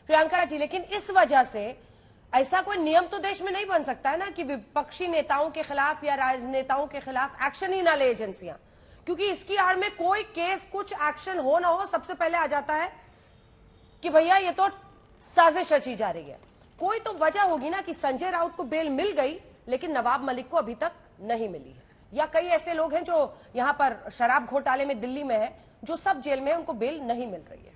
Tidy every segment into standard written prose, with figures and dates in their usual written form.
प्रियंका जी, लेकिन इस वजह से ऐसा कोई नियम तो देश में नहीं बन सकता है ना कि विपक्षी नेताओं के खिलाफ या राजनेताओं के खिलाफ एक्शन ही ना ले एजेंसियां, क्योंकि इसकी आड़ में कोई केस कुछ एक्शन हो ना हो, सबसे पहले आ जाता है कि भैया ये तो साजिश रची जा रही है। कोई तो वजह होगी ना कि संजय राउत को बेल मिल गई लेकिन नवाब मलिक को अभी तक नहीं मिली है, या कई ऐसे लोग हैं जो यहां पर शराब घोटाले में दिल्ली में है, जो सब जेल में है, उनको बेल नहीं मिल रही है।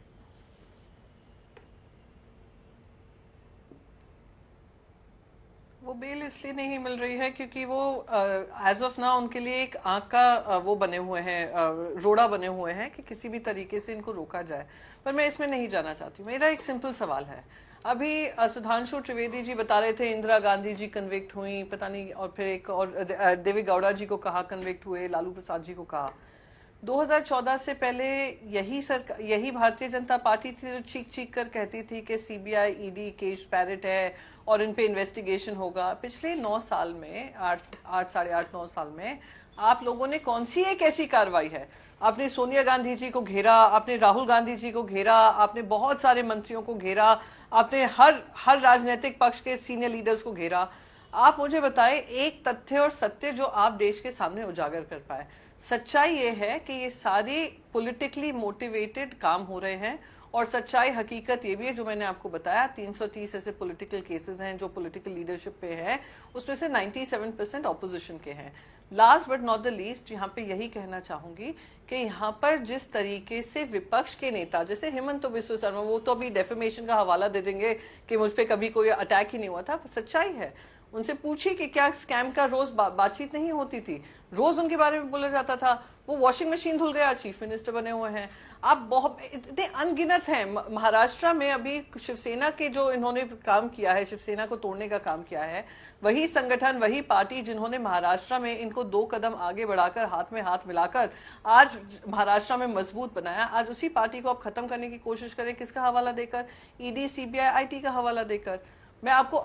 वो बेल इसलिए नहीं मिल रही है क्योंकि वो एज ऑफ नाउ उनके लिए एक आंख का वो बने हुए हैं, रोड़ा बने हुए हैं कि किसी भी तरीके से इनको रोका जाए। पर मैं इसमें नहीं जाना चाहती। मेरा एक सिंपल सवाल है, अभी सुधांशु त्रिवेदी जी बता रहे थे इंदिरा गांधी जी कन्विक्ट हुई, पता नहीं, और फिर एक और देवी गौड़ा जी को कहा कन्विक्ट हुए, लालू प्रसाद जी को कहा। 2014 से पहले यही भारतीय जनता पार्टी थी जो चीख चीख कर कहती थी कि सीबीआई ईडी केस पैरेट है और इन पे इन्वेस्टिगेशन होगा। पिछले 9 साल में, 8 साढ़े 8 9 साल में आप लोगों ने कौन सी एक ऐसी कार्रवाई है? आपने सोनिया गांधी जी को घेरा, आपने राहुल गांधी जी को घेरा, आपने बहुत सारे मंत्रियों को घेरा, आपने हर राजनीतिक पक्ष के सीनियर लीडर्स को घेरा। आप मुझे बताएं एक तथ्य और सत्य जो आप देश के सामने उजागर कर पाए। सच्चाई ये है कि ये सारे पॉलिटिकली मोटिवेटेड काम हो रहे हैं, और सच्चाई हकीकत ये भी है जो मैंने आपको बताया, 330 ऐसे पॉलिटिकल केसेस हैं जो पॉलिटिकल लीडरशिप पे हैं, उसमें से 97% ऑपोजिशन के हैं। Last but not the least यहाँ पे यही कहना चाहूंगी कि यहाँ पर जिस तरीके से विपक्ष के नेता जैसे हेमंत बिस्व शर्मा, वो तो अभी डेफेमेशन का हवाला दे देंगे कि मुझ पे कभी कोई अटैक ही नहीं हुआ था। सच्चाई है, उनसे पूछिए कि क्या स्कैम का रोज बातचीत नहीं होती थी, रोज उनके बारे में बोला जाता था। वो वॉशिंग मशीन धुल गया, चीफ मिनिस्टर बने हुए हैं। आप बहुत इतने अनगिनत हैं। महाराष्ट्र में अभी शिवसेना के जो इन्होंने काम किया है, शिवसेना को तोड़ने का काम किया है, वही संगठन, वही पार्टी जिन्होंने महाराष्ट्र में इनको 2 कदम आगे बढ़ाकर, हाथ में हाथ मिलाकर आज महाराष्ट्र में मजबूत बनाया, आज उसी पार्टी को आप खत्म करने की कोशिश करें। किसका हवाला देकर? ईडी, सीबीआई, आईटी का हवाला देकर। मैं आपको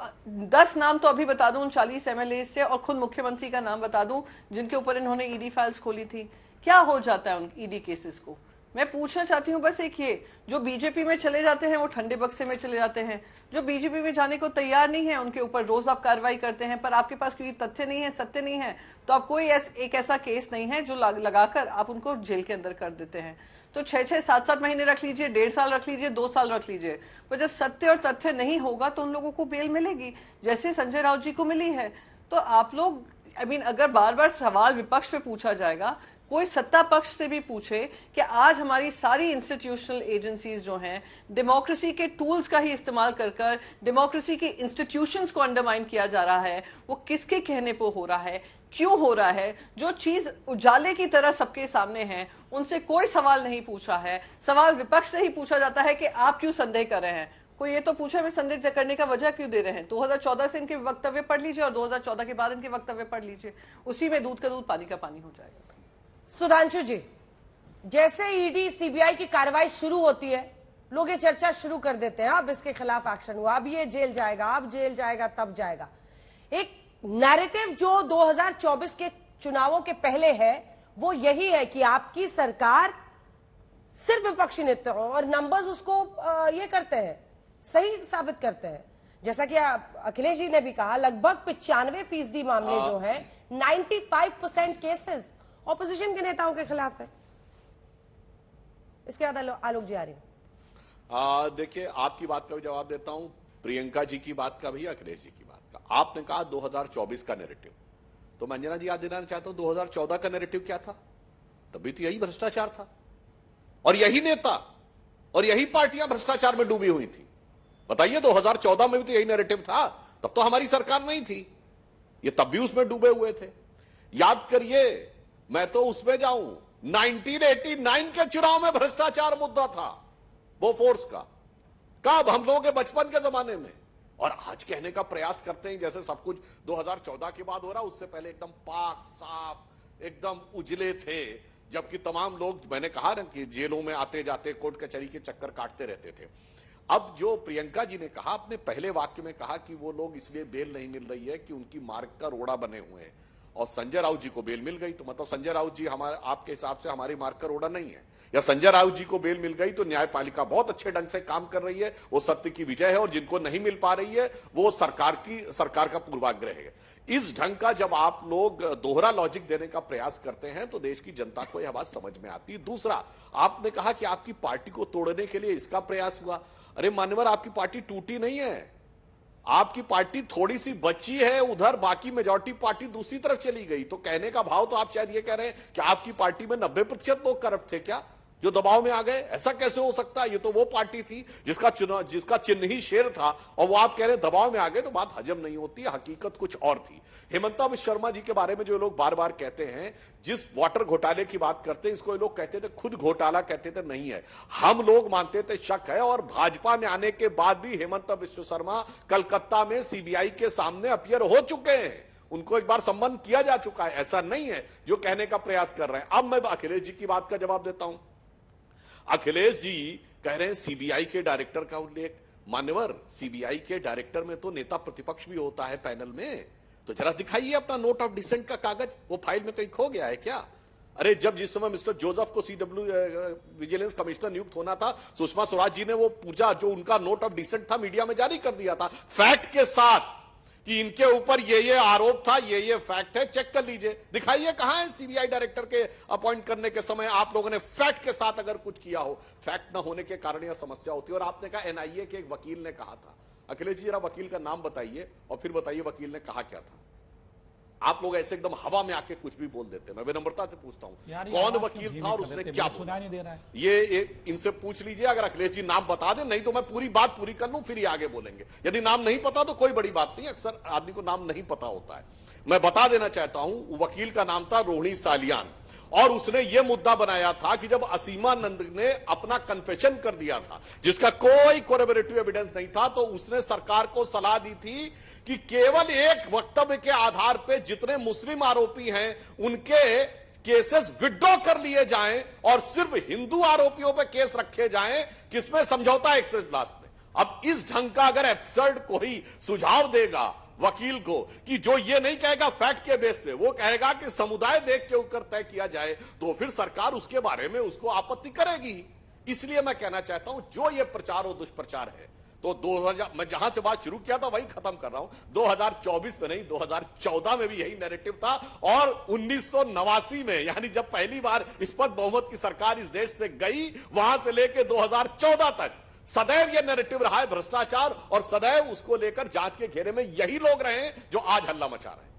10 नाम तो अभी बता दूं 40 एमएलए से, और खुद मुख्यमंत्री का नाम बता दूं जिनके ऊपर इन्होंने ईडी फाइल्स खोली थी। क्या हो जाता है उन ईडी केसेस को? मैं पूछना चाहती हूं बस एक ये, जो बीजेपी में चले जाते हैं वो ठंडे बक्से में चले जाते हैं, जो बीजेपी में जाने को तैयार नहीं है उनके ऊपर रोज आप कार्रवाई करते हैं, पर आपके पास क्योंकि तथ्य नहीं है, सत्य नहीं है, तो आप कोई एक ऐसा केस नहीं है जो लगाकर आप उनको जेल के अंदर कर देते हैं। तो 6-6, 7-7 महीने रख लीजिए, 1.5 साल रख लीजिए, 2 साल रख लीजिए, पर जब सत्य और तथ्य नहीं होगा तो उन लोगों को बेल मिलेगी, जैसे संजय राउत जी को मिली है। तो आप लोग अगर बार बार सवाल विपक्ष पे पूछा जाएगा, कोई सत्ता पक्ष से भी पूछे कि आज हमारी सारी इंस्टीट्यूशनल एजेंसीज जो हैं, डेमोक्रेसी के टूल्स का ही इस्तेमाल कर डेमोक्रेसी के इंस्टीट्यूशंस को अंडरमाइन किया जा रहा है, वो किसके कहने पर हो रहा है, क्यों हो रहा है? जो चीज उजाले की तरह सबके सामने है, उनसे कोई सवाल नहीं पूछा है। सवाल विपक्ष से ही पूछा जाता है कि आप क्यों संदेह कर रहे हैं। कोई ये तो पूछा, मैं संदेह करने का वजह क्यों दे रहे हैं? 2014 से इनके वक्तव्य पढ़ लीजिए और 2014 के बाद इनके वक्तव्य पढ़ लीजिए, उसी में दूध का दूध पानी का पानी हो जाएगा। सुधांशु जी, जैसे ईडी सीबीआई की कार्रवाई शुरू होती है, लोग ये चर्चा शुरू कर देते हैं, अब इसके खिलाफ एक्शन हुआ, अब ये जेल जाएगा, अब जेल जाएगा, तब जाएगा। एक नैरेटिव जो 2024 के चुनावों के पहले है वो यही है कि आपकी सरकार सिर्फ विपक्षी नेताओं, और नंबर्स उसको ये करते हैं, सही साबित करते हैं। जैसा कि अखिलेश जी ने भी कहा, लगभग 95% मामले जो है, 95% केसेस ऑपोजिशन के नेताओं के खिलाफ है। इसके बाद आलोक जी आ रही हूं। देखिए, आपकी बात का भी जवाब देता हूं, प्रियंका जी की बात का भी, अखिलेश जी की बात का। आपने कहा 2024 का नैरेटिव, तो मैं अंजना जी याद दिलाना चाहता हूं 2014 का नैरेटिव क्या था? तभी तो यही भ्रष्टाचार था, और यही नेता और यही पार्टियां भ्रष्टाचार में डूबी हुई थी। बताइए, 2014 में भी तो यही नैरेटिव था, तब तो हमारी सरकार नहीं थी, ये तब भी उसमें डूबे हुए थे। याद करिए, मैं तो उसमें जाऊं, 1989 के चुनाव में भ्रष्टाचार मुद्दा था, वो फोर्स का, कब? हम लोगों के बचपन के जमाने में। और आज कहने का प्रयास करते हैं जैसे सब कुछ 2014 के बाद हो रहा, उससे पहले एकदम पाक साफ, एकदम उजले थे, जबकि तमाम लोग, मैंने कहा ना कि जेलों में आते जाते, कोर्ट कचहरी के चक्कर काटते रहते थे। अब जो प्रियंका जी ने कहा, अपने पहले वाक्य में कहा कि वो लोग इसलिए बेल नहीं मिल रही है कि उनकी मार्ग का रोड़ा बने हुए हैं, और संजय राउत जी को बेल मिल गई, तो मतलब संजय राउत जी हमारे आपके हिसाब से हमारी मार्कर ऑर्डर नहीं है, या संजय राउत जी को बेल मिल गई तो न्यायपालिका बहुत अच्छे ढंग से काम कर रही है, वो सत्य की विजय है, और जिनको नहीं मिल पा रही है वो सरकार का पूर्वाग्रह है। इस ढंग का जब आप लोग दोहरा लॉजिक देने का प्रयास करते हैं तो देश की जनता को यह बात समझ में आती है। दूसरा, आपने कहा कि आपकी पार्टी को तोड़ने के लिए इसका प्रयास हुआ। अरे मान्यवर, आपकी पार्टी टूटी नहीं है, आपकी पार्टी थोड़ी सी बची है उधर, बाकी मेजॉरिटी पार्टी दूसरी तरफ चली गई। तो कहने का भाव तो आप शायद ये कह रहे हैं कि आपकी पार्टी में 90% लोग करप्ट थे क्या, जो दबाव में आ गए? ऐसा कैसे हो सकता है? ये तो वो पार्टी थी जिसका चिन्ह ही शेर था, और वो आप कह रहे हैं दबाव में आ गए, तो बात हजम नहीं होती। हकीकत कुछ और थी। हेमंता विश्व शर्मा जी के बारे में जो लोग बार बार कहते हैं, जिस वाटर घोटाले की बात करते हैं, इसको ये लोग कहते थे खुद घोटाला, कहते थे नहीं है, हम लोग मानते थे शक है। और भाजपा में आने के बाद भी हेमंता विश्व शर्मा कलकत्ता में सीबीआई के सामने अपीयर हो चुके हैं, उनको एक बार सम्मान किया जा चुका है। ऐसा नहीं है जो कहने का प्रयास कर रहे हैं। अब मैं अखिलेश जी की बात का जवाब देता हूं। अखिलेश जी कह रहे हैं सीबीआई के डायरेक्टर का उल्लेख। मान्यवर, सीबीआई के डायरेक्टर में तो नेता प्रतिपक्ष भी होता है पैनल में, तो जरा दिखाइए अपना नोट ऑफ डिसेंट का कागज, वो फाइल में कहीं खो गया है क्या? अरे जब जिस समय मिस्टर जोसेफ को विजिलेंस कमिश्नर नियुक्त होना था, सुषमा स्वराज जी ने वो पूजा, जो उनका नोट ऑफ डिसेंट था, मीडिया में जारी कर दिया था फैक्ट के साथ कि इनके ऊपर ये आरोप था, ये फैक्ट है, चेक कर लीजिए। दिखाइए कहां है सीबीआई डायरेक्टर के अपॉइंट करने के समय आप लोगों ने फैक्ट के साथ अगर कुछ किया हो। फैक्ट न होने के कारण यह समस्या होती है। और आपने कहा एनआईए के एक वकील ने कहा था। अखिलेश जी, जरा वकील का नाम बताइए और फिर बताइए वकील ने कहा क्या था। आप लोग ऐसे एकदम हवा में आके कुछ भी बोल देते हैं। मैं विनम्रता से पूछता हूं, कौन वकील था और उसने क्या बोला? नहीं दे रहा है। ये इनसे पूछ लीजिए, अगर अखिलेश जी नाम बता दें, नहीं तो मैं पूरी बात पूरी कर लूं, फिर ये आगे बोलेंगे। यदि नाम नहीं पता तो कोई बड़ी बात नहीं, अक्सर आदमी को नाम नहीं पता होता है। मैं बता देना चाहता हूं, वकील का नाम था रोहिणी सालियान, और उसने यह मुद्दा बनाया था कि जब असीमानंद ने अपना कन्फेशन कर दिया था, जिसका कोई कोरेबोरेटिव एविडेंस नहीं था, तो उसने सरकार को सलाह दी थी कि केवल एक वक्तव्य के आधार पर जितने मुस्लिम आरोपी हैं उनके केसेस विड्रॉ कर लिए जाएं और सिर्फ हिंदू आरोपियों पर केस रखे जाएं, किसमें? समझौता एक्सप्रेस ब्लास्ट में। अब इस ढंग का अगर एब्सर्ड कोई सुझाव देगा वकील को, कि जो ये नहीं कहेगा फैक्ट के बेस पे, वो कहेगा कि समुदाय देख के ऊपर तय किया जाए, तो फिर सरकार उसके बारे में उसको आपत्ति करेगी। इसलिए मैं कहना चाहता हूं, जो ये प्रचार और दुष्प्रचार है, तो 2000 मैं जहां से बात शुरू किया था वही खत्म कर रहा हूं। 2024 में नहीं, 2014 में भी यही नैरेटिव था, और 1989 में, यानी जब पहली बार स्पष्ट बहुमत की सरकार इस देश से गई, वहां से लेकर 2014 तक सदैव यह नैरेटिव रहा है भ्रष्टाचार, और सदैव उसको लेकर जांच के घेरे में यही लोग रहे हैं जो आज हल्ला मचा रहे हैं।